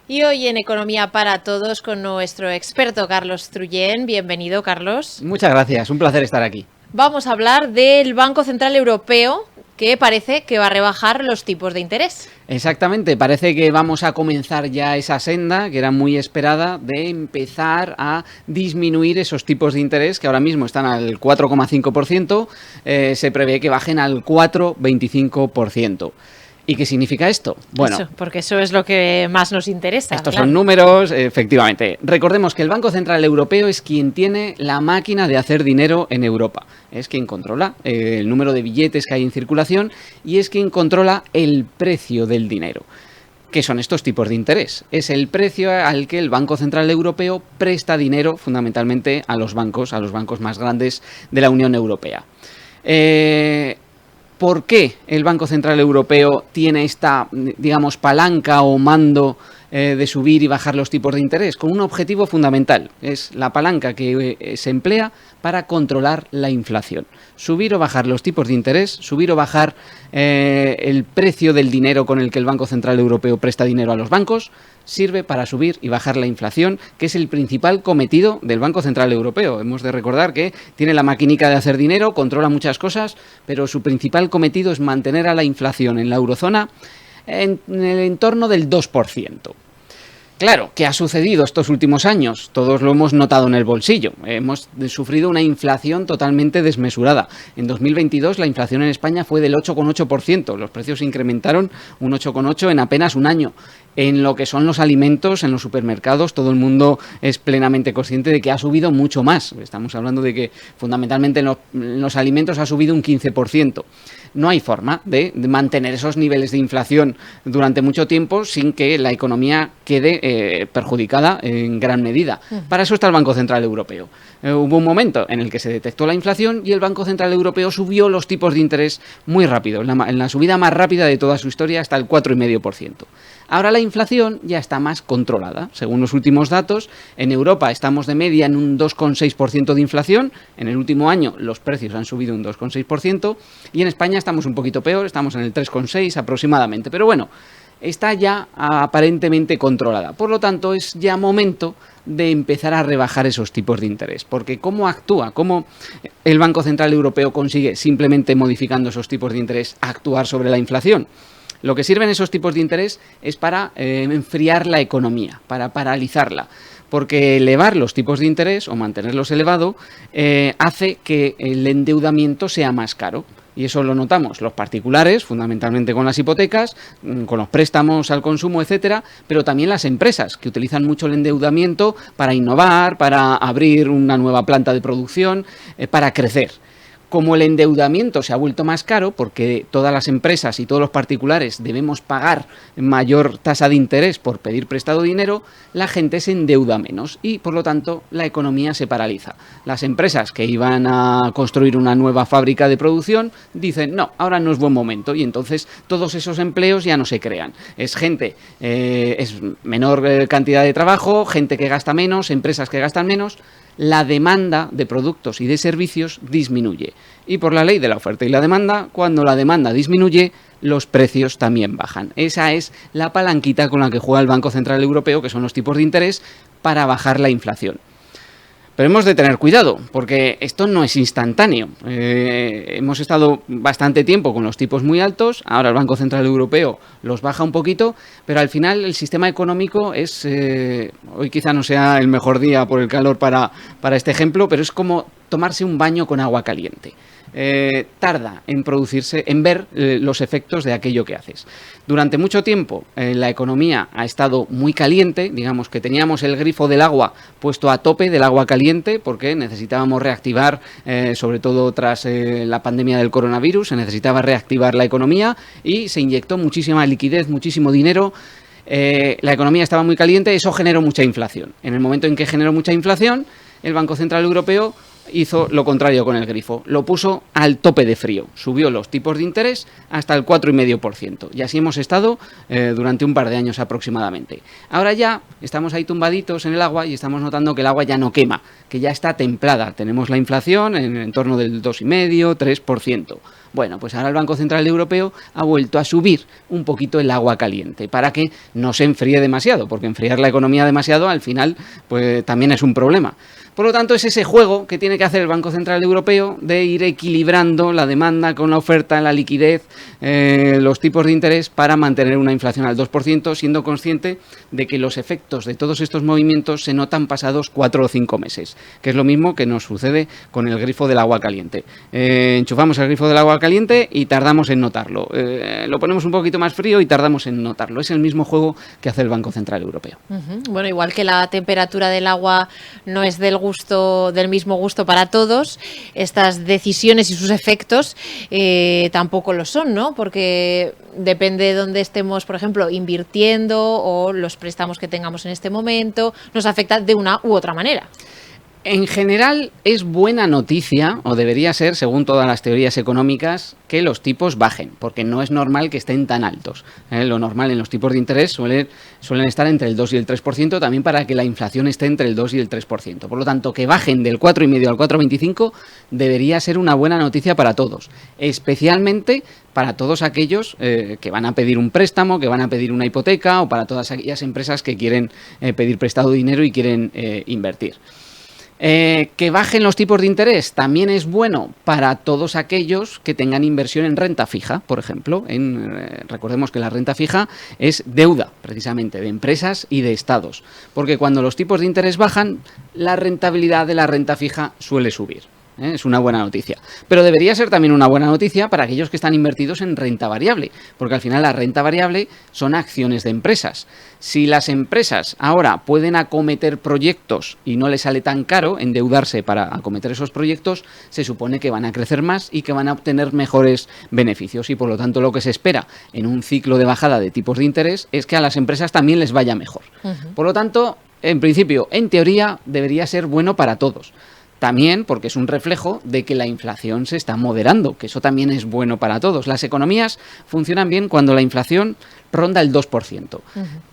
Y hoy en Economía para Todos con nuestro experto Carlos Trullén. Bienvenido, Carlos. Muchas gracias, un placer estar aquí. Vamos a hablar del Banco Central Europeo, que parece que va a rebajar los tipos de interés. Exactamente, parece que vamos a comenzar ya esa senda, que era muy esperada, de empezar a disminuir esos tipos de interés que ahora mismo están al 4,5%, se prevé que bajen al 4,25%. ¿Y qué significa esto? Bueno, porque eso es lo que más nos interesa. Estos son números, efectivamente. Recordemos que el Banco Central Europeo es quien tiene la máquina de hacer dinero en Europa. Es quien controla el número de billetes que hay en circulación y es quien controla el precio del dinero. ¿Qué son estos tipos de interés? Es el precio al que el Banco Central Europeo presta dinero fundamentalmente a los bancos más grandes de la Unión Europea. ¿Por qué el Banco Central Europeo tiene esta, digamos, palanca o mando de subir y bajar los tipos de interés? Con un objetivo fundamental. Es la palanca que se emplea para controlar la inflación. Subir o bajar los tipos de interés, subir o bajar el precio del dinero con el que el Banco Central Europeo presta dinero a los bancos, sirve para subir y bajar la inflación, que es el principal cometido del Banco Central Europeo. Hemos de recordar que tiene la maquinica de hacer dinero, controla muchas cosas, pero su principal cometido es mantener a la inflación en la eurozona en el entorno del 2%. Claro, ¿qué ha sucedido estos últimos años? Todos lo hemos notado en el bolsillo. Hemos sufrido una inflación totalmente desmesurada. En 2022 la inflación en España fue del 8,8%. Los precios se incrementaron un 8,8% en apenas un año. En lo que son los alimentos, en los supermercados, todo el mundo es plenamente consciente de que ha subido mucho más. Estamos hablando de que fundamentalmente en los alimentos ha subido un 15%. No hay forma de mantener esos niveles de inflación durante mucho tiempo sin que la economía quede perjudicada en gran medida. Para eso está el Banco Central Europeo. Hubo un momento en el que se detectó la inflación y el Banco Central Europeo subió los tipos de interés muy rápido, en la subida más rápida de toda su historia, hasta el 4,5%. Ahora la inflación ya está más controlada. Según los últimos datos, en Europa estamos de media en un 2,6% de inflación. En el último año los precios han subido un 2,6% y en España estamos un poquito peor, estamos en el 3,6% aproximadamente. Pero bueno, está ya aparentemente controlada. Por lo tanto, es ya momento de empezar a rebajar esos tipos de interés. Porque ¿cómo actúa? ¿Cómo el Banco Central Europeo consigue, simplemente modificando esos tipos de interés, actuar sobre la inflación? Lo que sirven esos tipos de interés es para enfriar la economía, para paralizarla. Porque elevar los tipos de interés o mantenerlos elevados hace que el endeudamiento sea más caro. Y eso lo notamos los particulares, fundamentalmente con las hipotecas, con los préstamos al consumo, etcétera, pero también las empresas, que utilizan mucho el endeudamiento para innovar, para abrir una nueva planta de producción, para crecer. Como el endeudamiento se ha vuelto más caro, porque todas las empresas y todos los particulares debemos pagar mayor tasa de interés por pedir prestado dinero, la gente se endeuda menos y, por lo tanto, la economía se paraliza. Las empresas que iban a construir una nueva fábrica de producción dicen, no, ahora no es buen momento, y entonces todos esos empleos ya no se crean. Es gente, es menor cantidad de trabajo, gente que gasta menos, empresas que gastan menos. La demanda de productos y de servicios disminuye. Y por la ley de la oferta y la demanda, cuando la demanda disminuye, los precios también bajan. Esa es la palanquita con la que juega el Banco Central Europeo, que son los tipos de interés, para bajar la inflación. Pero hemos de tener cuidado, porque esto no es instantáneo. Hemos estado bastante tiempo con los tipos muy altos, ahora el Banco Central Europeo los baja un poquito, pero al final el sistema económico es... hoy quizá no sea el mejor día por el calor para este ejemplo, pero es como tomarse un baño con agua caliente. Tarda en producirse, en ver los efectos de aquello que haces. Durante mucho tiempo la economía ha estado muy caliente, digamos que teníamos el grifo del agua puesto a tope del agua caliente porque necesitábamos reactivar, sobre todo tras la pandemia del coronavirus, se necesitaba reactivar la economía y se inyectó muchísima liquidez, muchísimo dinero. La economía estaba muy caliente, eso generó mucha inflación. En el momento en que generó mucha inflación, el Banco Central Europeo hizo lo contrario con el grifo, lo puso al tope de frío, subió los tipos de interés hasta el 4,5%, y así hemos estado durante un par de años aproximadamente. Ahora ya estamos ahí tumbaditos en el agua y estamos notando que el agua ya no quema, que ya está templada, tenemos la inflación en torno del 2,5-3%. Bueno, pues ahora el Banco Central Europeo ha vuelto a subir un poquito el agua caliente para que no se enfríe demasiado, porque enfriar la economía demasiado al final pues también es un problema. Por lo tanto, es ese juego que tiene que hacer el Banco Central Europeo de ir equilibrando la demanda con la oferta, la liquidez, los tipos de interés para mantener una inflación al 2%, siendo consciente de que los efectos de todos estos movimientos se notan pasados 4 o 5 meses, que es lo mismo que nos sucede con el grifo del agua caliente. Enchufamos el grifo del agua caliente y tardamos en notarlo. Lo ponemos un poquito más frío y tardamos en notarlo. Es el mismo juego que hace el Banco Central Europeo. Bueno, igual que la temperatura del agua no es del mismo gusto para todos, estas decisiones y sus efectos tampoco lo son, ¿no? Porque depende de dónde estemos, por ejemplo, invirtiendo o los préstamos que tengamos en este momento, nos afecta de una u otra manera. En general es buena noticia, o debería ser, según todas las teorías económicas, que los tipos bajen, porque no es normal que estén tan altos. Lo normal en los tipos de interés suelen estar entre el 2 y el 3%, también para que la inflación esté entre el 2 y el 3%. Por lo tanto, que bajen del 4,5 al 4,25 debería ser una buena noticia para todos, especialmente para todos aquellos que van a pedir un préstamo, que van a pedir una hipoteca, o para todas aquellas empresas que quieren pedir prestado dinero y quieren invertir. Que bajen los tipos de interés también es bueno para todos aquellos que tengan inversión en renta fija, por ejemplo. Recordemos que la renta fija es deuda, precisamente, de empresas y de estados, porque cuando los tipos de interés bajan, la rentabilidad de la renta fija suele subir. Es una buena noticia. Pero debería ser también una buena noticia para aquellos que están invertidos en renta variable, porque al final la renta variable son acciones de empresas. Si las empresas ahora pueden acometer proyectos y no les sale tan caro endeudarse para acometer esos proyectos, se supone que van a crecer más y que van a obtener mejores beneficios, y por lo tanto lo que se espera en un ciclo de bajada de tipos de interés es que a las empresas también les vaya mejor. Por lo tanto, en principio, en teoría, debería ser bueno para todos. También porque es un reflejo de que la inflación se está moderando, que eso también es bueno para todos. Las economías funcionan bien cuando la inflación ronda el 2%.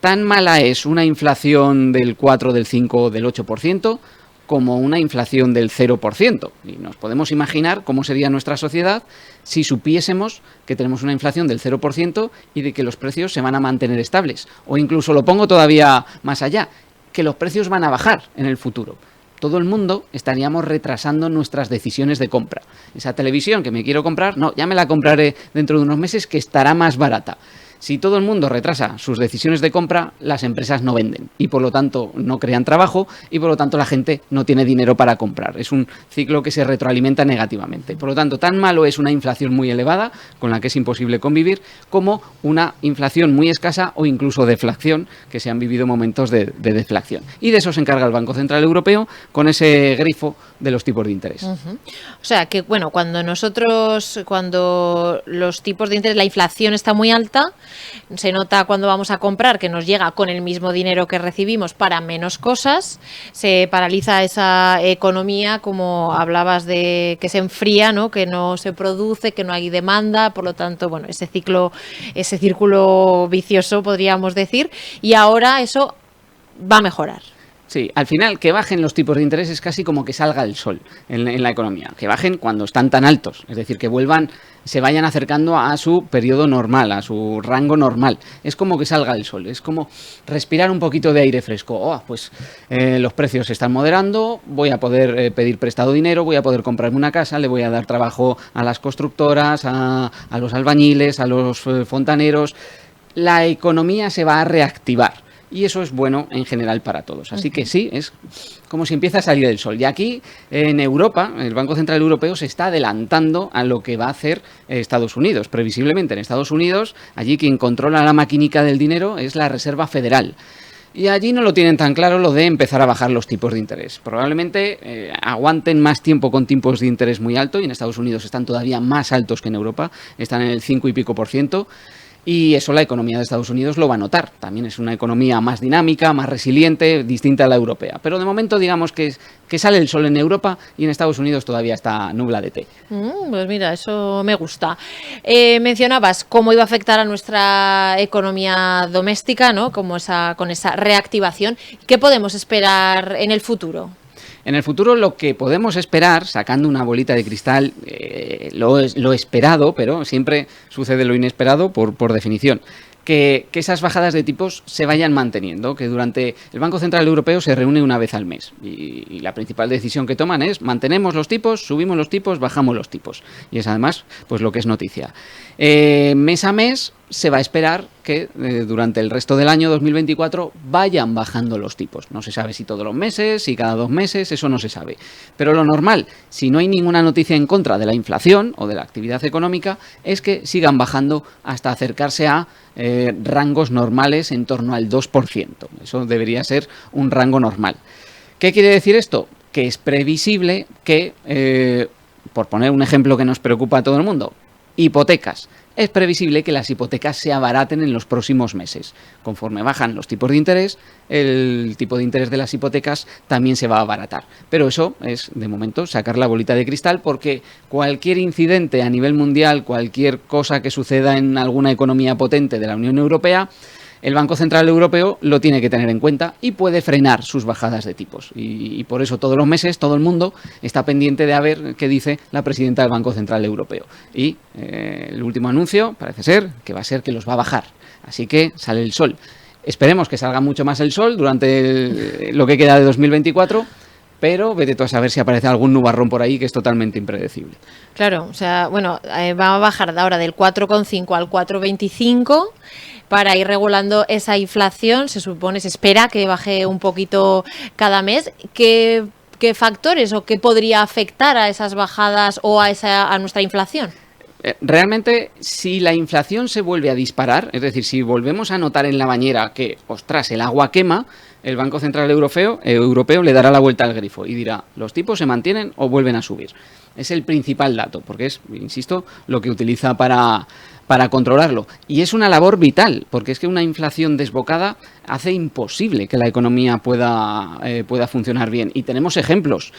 Tan mala es una inflación del 4, del 5 o del 8% como una inflación del 0%. Y nos podemos imaginar cómo sería nuestra sociedad si supiésemos que tenemos una inflación del 0% y de que los precios se van a mantener estables. O incluso lo pongo todavía más allá, que los precios van a bajar en el futuro. Todo el mundo estaríamos retrasando nuestras decisiones de compra. Esa televisión que me quiero comprar, no, ya me la compraré dentro de unos meses, que estará más barata. Si todo el mundo retrasa sus decisiones de compra, las empresas no venden y por lo tanto no crean trabajo y por lo tanto la gente no tiene dinero para comprar. Es un ciclo que se retroalimenta negativamente. Por lo tanto, tan malo es una inflación muy elevada, con la que es imposible convivir, como una inflación muy escasa o incluso deflación, que se han vivido momentos de deflación. Y de eso se encarga el Banco Central Europeo con ese grifo de los tipos de interés. O sea que, bueno, cuando los tipos de interés, la inflación está muy alta, se nota cuando vamos a comprar que nos llega con el mismo dinero que recibimos para menos cosas, se paraliza esa economía, como hablabas de que se enfría, ¿no? Que no se produce, que no hay demanda, por lo tanto, bueno, ese círculo vicioso podríamos decir, y ahora eso va a mejorar. Sí, al final que bajen los tipos de interés es casi como que salga el sol en la economía, que bajen cuando están tan altos, es decir, que se vayan acercando a su periodo normal, a su rango normal. Es como que salga el sol, es como respirar un poquito de aire fresco. Los precios se están moderando, voy a poder pedir prestado dinero, voy a poder comprarme una casa, le voy a dar trabajo a las constructoras, a los albañiles, a los fontaneros. La economía se va a reactivar. Y eso es bueno en general para todos. Así que sí, es como si empieza a salir el sol. Y aquí en Europa, el Banco Central Europeo se está adelantando a lo que va a hacer Estados Unidos. Previsiblemente en Estados Unidos, allí quien controla la maquinica del dinero es la Reserva Federal. Y allí no lo tienen tan claro lo de empezar a bajar los tipos de interés. Probablemente aguanten más tiempo con tipos de interés muy altos, y en Estados Unidos están todavía más altos que en Europa, están en el 5 y pico %. Y eso la economía de Estados Unidos lo va a notar. También es una economía más dinámica, más resiliente, distinta a la europea. Pero de momento digamos que sale el sol en Europa y en Estados Unidos todavía está nubladete. Pues mira, eso me gusta. Mencionabas cómo iba a afectar a nuestra economía doméstica, ¿no? Con esa reactivación. ¿Qué podemos esperar en el futuro? En el futuro lo que podemos esperar, sacando una bolita de cristal, lo esperado, pero siempre sucede lo inesperado por definición, que esas bajadas de tipos se vayan manteniendo, que durante el Banco Central Europeo se reúne una vez al mes y la principal decisión que toman es mantenemos los tipos, subimos los tipos, bajamos los tipos. Y es además pues lo que es noticia. Mes a mes se va a esperar que durante el resto del año 2024 vayan bajando los tipos. No se sabe si todos los meses, si cada 2 meses, eso no se sabe. Pero lo normal, si no hay ninguna noticia en contra de la inflación o de la actividad económica, es que sigan bajando hasta acercarse a rangos normales en torno al 2%. Eso debería ser un rango normal. ¿Qué quiere decir esto? Que es previsible que, por poner un ejemplo que nos preocupa a todo el mundo, hipotecas. Es previsible que las hipotecas se abaraten en los próximos meses. Conforme bajan los tipos de interés, el tipo de interés de las hipotecas también se va a abaratar. Pero eso es, de momento, sacar la bolita de cristal, porque cualquier incidente a nivel mundial, cualquier cosa que suceda en alguna economía potente de la Unión Europea, el Banco Central Europeo lo tiene que tener en cuenta y puede frenar sus bajadas de tipos. Y por eso todos los meses todo el mundo está pendiente de a ver qué dice la presidenta del Banco Central Europeo. Y el último anuncio parece ser que va a ser que los va a bajar. Así que sale el sol. Esperemos que salga mucho más el sol durante lo que queda de 2024. Pero vete tú a saber si aparece algún nubarrón por ahí, que es totalmente impredecible. Claro, o sea, bueno, va a bajar de ahora del 4,5 al 4,25 para ir regulando esa inflación. Se espera que baje un poquito cada mes. ¿Qué factores o qué podría afectar a esas bajadas o a nuestra inflación? Realmente, si la inflación se vuelve a disparar, es decir, si volvemos a notar en la bañera que, ostras, el agua quema, el Banco Central Europeo le dará la vuelta al grifo y dirá, los tipos se mantienen o vuelven a subir. Es el principal dato, porque es, insisto, lo que utiliza para controlarlo. Y es una labor vital, porque es que una inflación desbocada hace imposible que la economía pueda funcionar bien. Y tenemos ejemplos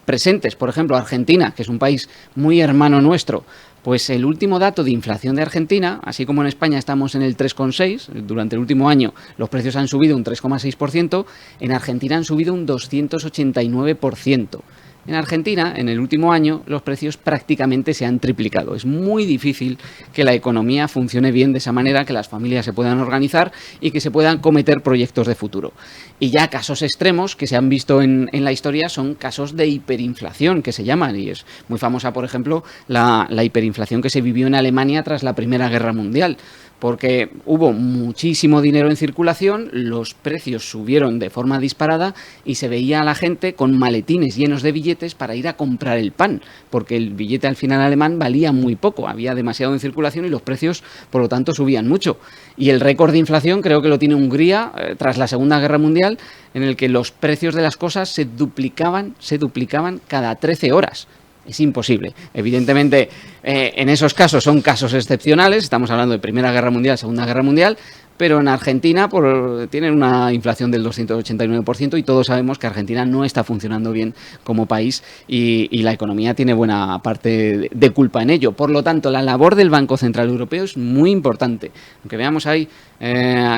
presentes, por ejemplo, Argentina, que es un país muy hermano nuestro. Pues el último dato de inflación de Argentina, así como en España estamos en el 3,6%, durante el último año los precios han subido un 3,6%, en Argentina han subido un 289%. En Argentina, en el último año, los precios prácticamente se han triplicado. Es muy difícil que la economía funcione bien de esa manera, que las familias se puedan organizar y que se puedan cometer proyectos de futuro. Y ya casos extremos que se han visto en la historia son casos de hiperinflación, que se llaman, y es muy famosa, por ejemplo, la hiperinflación que se vivió en Alemania tras la Primera Guerra Mundial. Porque hubo muchísimo dinero en circulación, los precios subieron de forma disparada y se veía a la gente con maletines llenos de billetes para ir a comprar el pan, porque el billete al final alemán valía muy poco, había demasiado en circulación y los precios, por lo tanto, subían mucho. Y el récord de inflación creo que lo tiene Hungría tras la Segunda Guerra Mundial, en el que los precios de las cosas se duplicaban cada 13 horas. Es imposible. Evidentemente, en esos casos son casos excepcionales. Estamos hablando de Primera Guerra Mundial, Segunda Guerra Mundial, pero en Argentina tienen una inflación del 289% y todos sabemos que Argentina no está funcionando bien como país y la economía tiene buena parte de culpa en ello. Por lo tanto, la labor del Banco Central Europeo es muy importante. Aunque veamos ahí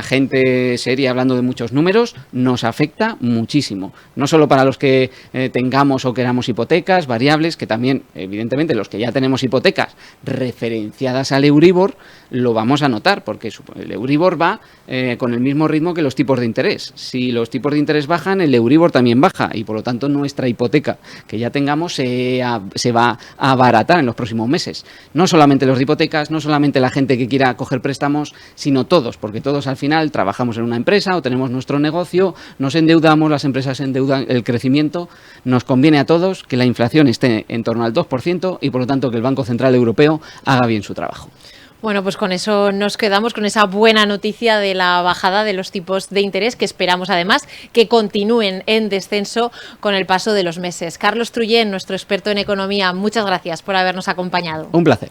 gente seria hablando de muchos números, nos afecta muchísimo. No solo para los que tengamos o queramos hipotecas variables, que también, evidentemente, los que ya tenemos hipotecas referenciadas al Euribor, lo vamos a notar, porque el Euribor va con el mismo ritmo que los tipos de interés. Si los tipos de interés bajan, el Euribor también baja y, por lo tanto, nuestra hipoteca que ya tengamos se va a abaratar en los próximos meses. No solamente los de hipotecas, no solamente la gente que quiera coger préstamos, sino todos, porque todos al final trabajamos en una empresa o tenemos nuestro negocio, nos endeudamos, las empresas endeudan, el crecimiento. Nos conviene a todos que la inflación esté en torno al 2% y, por lo tanto, que el Banco Central Europeo haga bien su trabajo. Bueno, pues con eso nos quedamos, con esa buena noticia de la bajada de los tipos de interés, que esperamos además que continúen en descenso con el paso de los meses. Carlos Trullén, nuestro experto en economía, muchas gracias por habernos acompañado. Un placer.